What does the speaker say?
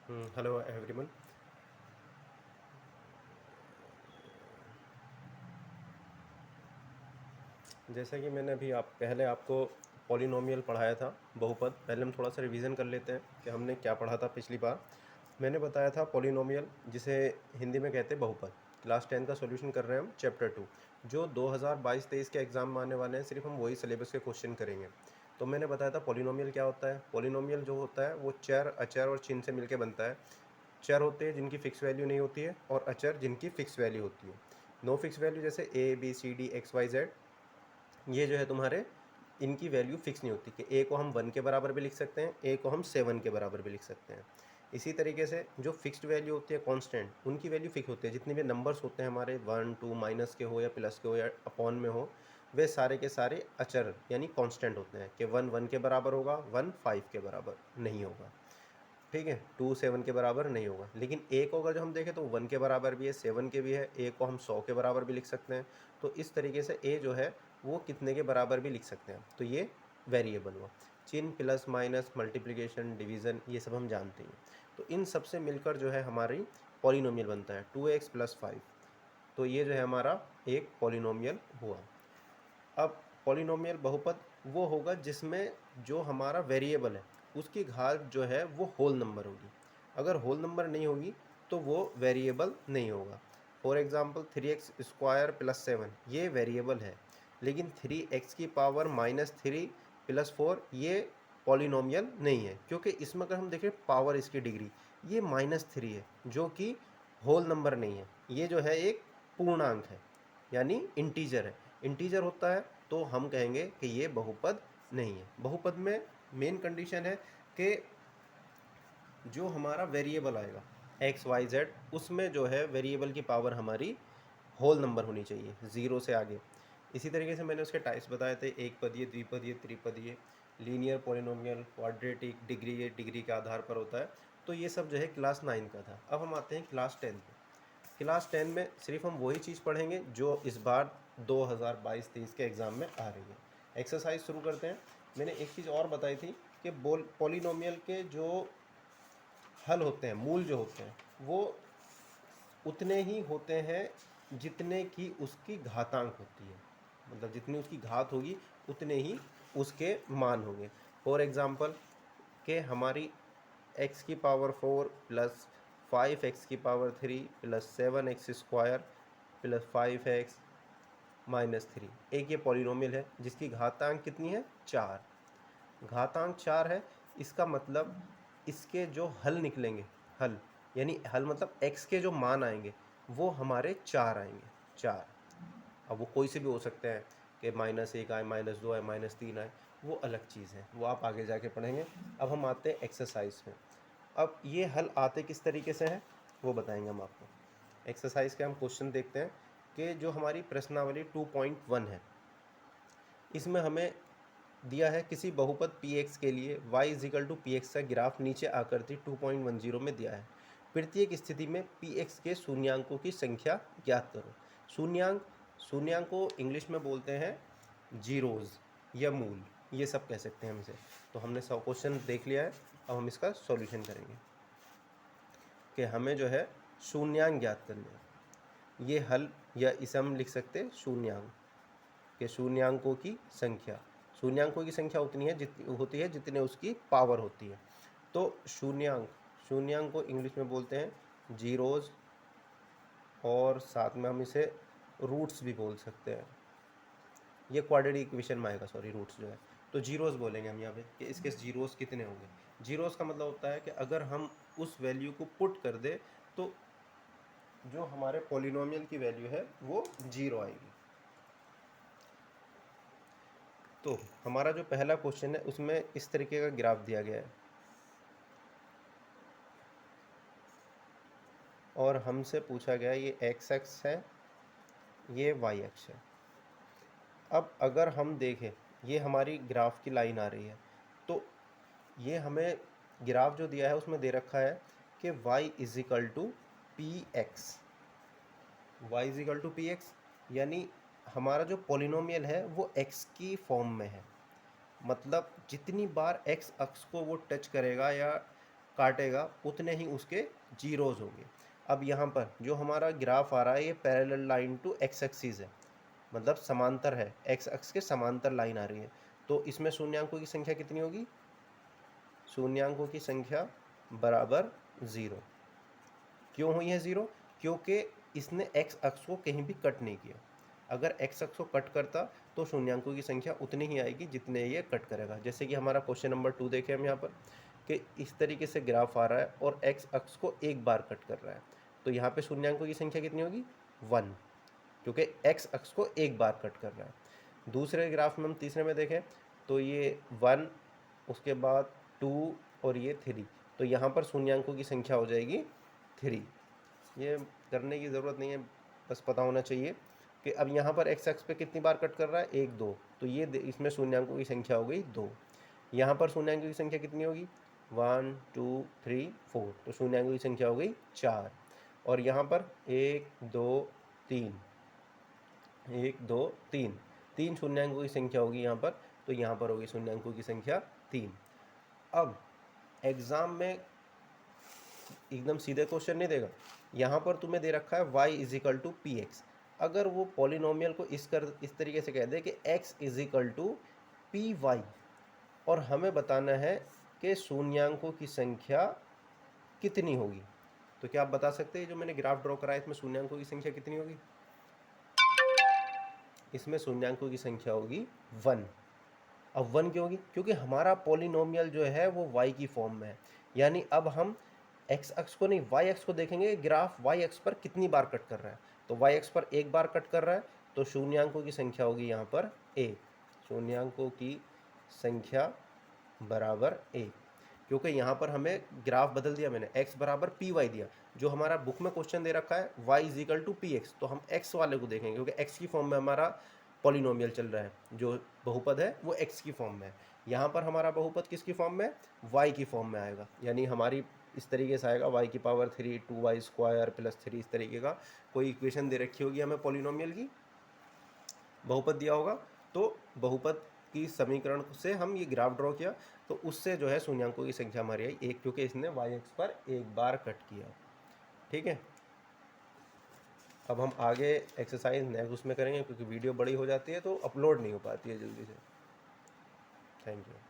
Hello everyone. जैसा कि मैंने अभी पहले आपको पॉलिनोमियल पढ़ाया था, बहुपद। पहले हम थोड़ा सा रिवीजन कर लेते हैं कि हमने क्या पढ़ा था पिछली बार। मैंने बताया था पॉलिनोमियल, जिसे हिंदी में कहते हैं बहुपद। क्लास 10 का सॉल्यूशन कर रहे हैं हम, चैप्टर 2, जो 2022-23 के एग्ज़ाम में आने वाले हैं। सिर्फ हम वही सिलेबस के क्वेश्चन करेंगे। तो मैंने बताया था पॉलिनोमियल क्या होता है। पॉलिनोमियल जो होता है वो चर, अचर और चिन्ह से मिलकर बनता है। चर होते हैं जिनकी फ़िक्स वैल्यू नहीं होती है, और अचर जिनकी फ़िक्स वैल्यू होती है। नो फिक्स वैल्यू जैसे A B C D X Y Z, ये जो है तुम्हारे, इनकी वैल्यू फिक्स नहीं होती कि ए को हम 1 के बराबर भी लिख सकते हैं, ए को हम 7 के बराबर भी लिख सकते हैं। इसी तरीके से जो फिक्स्ड वैल्यू होती है कांस्टेंट, उनकी वैल्यू फिक्स होती है। जितने भी नंबर्स होते हैं हमारे, 1 2 माइनस के हो या प्लस के हो या अपॉन में हो, वे सारे के सारे अचर यानी कांस्टेंट होते हैं कि 1 1 के बराबर होगा, 1 5 के बराबर नहीं होगा। ठीक है, 2 7 के बराबर नहीं होगा। लेकिन ए को अगर जो हम देखें तो 1 के बराबर भी है, 7 के भी है। ए को हम 100 के बराबर भी लिख सकते हैं। तो इस तरीके से ए जो है वो कितने के बराबर भी लिख सकते हैं। तो ये वेरिएबल हुआ। चिन्ह, प्लस माइनस, मल्टीप्लिकेशन, डिवीज़न, ये सब हम जानते हैं। तो इन सब से मिलकर जो है हमारी पॉलिनोमियल बनता है 2x + 5। तो ये जो है हमारा एक पॉलिनोमियल हुआ। अब पॉलिनोमियल बहुपद वो होगा जिसमें जो हमारा वेरिएबल है उसकी घात जो है वो होल नंबर होगी। अगर होल नंबर नहीं होगी तो वो वेरिएबल नहीं होगा। फॉर एग्जांपल 3x² + 7 ये वेरिएबल है, लेकिन 3x की पावर -3 + 4 ये पॉलिनोमियल नहीं है, क्योंकि इसमें अगर हम देखें पावर, इसकी डिग्री, ये -3 है जो कि होल नंबर नहीं है। ये जो है एक पूर्णांक है, यानी इंटीजर है। इंटीजर होता है तो हम कहेंगे कि ये बहुपद नहीं है। बहुपद में मेन कंडीशन है कि जो हमारा वेरिएबल आएगा एक्स वाई जेड, उसमें जो है वेरिएबल की पावर हमारी होल नंबर होनी चाहिए, ज़ीरो से आगे। इसी तरीके से मैंने उसके टाइप्स बताए थे, एक पदीय, द्विपदीय, त्रिपदीय, लीनियर, पॉलिनोमियल, क्वाड्रेटिक, डिग्री, ये डिग्री के आधार पर होता है। तो ये सब जो है क्लास 9 का था। अब हम आते हैं क्लास 10 पे। क्लास 10 में सिर्फ हम वही चीज़ पढ़ेंगे जो इस बार 2022-23 के एग्ज़ाम में आ रही है। एक्सरसाइज शुरू करते हैं। मैंने एक चीज़ और बताई थी कि पॉलिनोमियल के जो हल होते हैं, मूल जो होते हैं, वो उतने ही होते हैं जितने की उसकी घातांक होती है। मतलब जितनी उसकी घात होगी उतने ही उसके मान होंगे। फॉर एग्ज़ाम्पल कि हमारी x की पावर 4 + 5x की पावर 3 + 7x² + 5x - 3, एक ये पॉलिनोमियल है जिसकी घातांक कितनी है, 4। घातांक 4 है, इसका मतलब इसके जो हल निकलेंगे, हल यानी हल मतलब x के जो मान आएंगे वो हमारे 4 आएंगे, 4। अब वो कोई से भी हो सकते हैं कि -1 आए, -2 आए, -3 आए, वो अलग चीज़ है, वो आप आगे जाके पढ़ेंगे। अब हम आते हैं एक्सरसाइज में। अब ये हल आते किस तरीके से हैं वो बताएंगे हम आपको। एक्सरसाइज के हम क्वेश्चन देखते हैं कि जो हमारी प्रश्नावली 2.1 है, इसमें हमें दिया है किसी बहुपद px के लिए y = px का ग्राफ नीचे आकृति 2.10 में दिया है। प्रत्येक स्थिति में px के शून्यांकों की संख्या ज्ञात करो। शून्यांक, शून्यांक को इंग्लिश में बोलते हैं जीरोज़ या मूल, ये सब कह सकते हैं हम इसे। तो हमने सब क्वेश्चन देख लिया है, अब हम इसका सॉल्यूशन करेंगे कि हमें जो है शून्यांक ज्ञात करने हैं। ये हल, या इसे हम लिख सकते हैं शून्यांक, के शून्यांकों की संख्या। शून्यांकों की संख्या उतनी है जितनी होती है जितने उसकी पावर होती है। तो शून्यांक, शून्यांक को इंग्लिश में बोलते हैं जीरोज़, और साथ में हम इसे रूट्स भी बोल सकते हैं। ये क्वाड्रेटिक इक्वेशन में आएगा, सॉरी, रूट्स जो है। तो जीरोज़ बोलेंगे हम यहाँ पे कि इसके जीरोज़ कितने होंगे। जीरोज़ का मतलब होता है कि अगर हम उस वैल्यू को पुट कर दे तो जो हमारे पॉलिनोमियल की वैल्यू है वो 0 आएगी। तो हमारा जो पहला क्वेश्चन है उसमें इस तरीके का ग्राफ दिया गया है, और हमसे पूछा गया ये एक्स एक्स है, ये वाई एक्स है। अब अगर हम देखें, ये हमारी ग्राफ की लाइन आ रही है, तो ये हमें ग्राफ जो दिया है उसमें दे रखा है कि y = px, y = px, यानी हमारा जो पॉलिनोमियल है वो x की फॉर्म में है। मतलब जितनी बार x अक्ष को वो टच करेगा या काटेगा उतने ही उसके जीरोज होंगे। अब यहाँ पर जो हमारा ग्राफ आ रहा है ये parallel line to X axis है, मतलब समांतर है, एक्स अक्ष के समांतर लाइन आ रही है। तो इसमें शून्यांकों की संख्या कितनी होगी? शून्यांकों की संख्या बराबर 0। क्यों हुई है 0? क्योंकि इसने एक्स अक्ष को कहीं भी कट नहीं किया। अगर एक्स अक्ष को कट करता तो शून्यांकों की संख्या उतनी ही आएगी जितने ये कट करेगा। जैसे कि हमारा क्वेश्चन नंबर 2 देखें हम यहाँ पर कि इस तरीके से ग्राफ आ रहा है और एक्स अक्ष को एक बार कट कर रहा है, तो यहाँ पे शून्यांकों की संख्या कितनी होगी? 1, क्योंकि एक्स अक्ष को एक बार कट कर रहा है। दूसरे ग्राफ में हम तीसरे में देखें तो ये 1, उसके बाद 2 और ये 3, तो यहाँ पर शून्यांकों की संख्या हो जाएगी 3। ये करने की ज़रूरत नहीं है, बस पता होना चाहिए कि अब यहाँ पर एक्स अक्ष पे कितनी बार कट कर रहा है? 1, 2, तो ये इसमें शून्यांकों की संख्या हो गई 2। यहाँ पर शून्यांकों की संख्या कितनी होगी? 1, 2, 3, 4, तो शून्यांकों की संख्या हो गई 4। और यहाँ पर 1, 2, 3, 1, 2, 3, 3 शून्यांकों की संख्या होगी यहाँ पर, तो यहाँ पर होगी शून्यांकों की संख्या 3। अब एग्ज़ाम में एकदम सीधे क्वेश्चन नहीं देगा, यहाँ पर तुम्हें दे रखा है y is equal to P X. अगर वो पॉलिनोमियल को इस तरीके से कह दे कि x is equal to P Y, और हमें बताना है कि शून्यांकों की संख्या कितनी होगी, तो क्या आप बता सकते हैं जो मैंने ग्राफ ड्रॉ कराया इसमें शून्यांकों की संख्या कितनी होगी? इसमें शून्यांकों की संख्या होगी 1। अब 1 क्यों होगी? क्योंकि हमारा पॉलिनोमियल जो है वो y की फॉर्म में है, यानी अब हम x अक्ष को नहीं y अक्ष को देखेंगे, ग्राफ y अक्ष पर कितनी बार कट कर रहा है। तो y अक्ष पर एक बार कट कर रहा है, तो शून्यांकों की संख्या होगी यहाँ पर 1। शून्यांकों की संख्या बराबर 1, क्योंकि यहाँ पर हमें ग्राफ बदल दिया मैंने, x बराबर पी वाई दिया। जो हमारा बुक में क्वेश्चन दे रखा है y is equal to P X, तो हम x वाले को देखेंगे क्योंकि x की फॉर्म में हमारा पॉलिनोमियल चल रहा है, जो बहुपद है वो x की फॉर्म में है। यहाँ पर हमारा बहुपद किसकी फॉर्म में? y की फॉर्म में आएगा, यानी हमारी इस तरीके से आएगा y की पावर 3 2y स्क्वायर प्लस 3, इस तरीके का कोई इक्वेशन दे रखी होगी हमें पॉलिनोमियल की, बहुपद दिया होगा, तो बहुपद की समीकरण से हम ये ग्राफ ड्रॉ किया, तो उससे जो है शून्यांकों की संख्या हमारी आई 1, क्योंकि इसने y अक्ष पर एक बार कट किया। ठीक है, अब हम आगे एक्सरसाइज नेक्स्ट उसमें करेंगे, क्योंकि वीडियो बड़ी हो जाती है तो अपलोड नहीं हो पाती है जल्दी से। Thank you.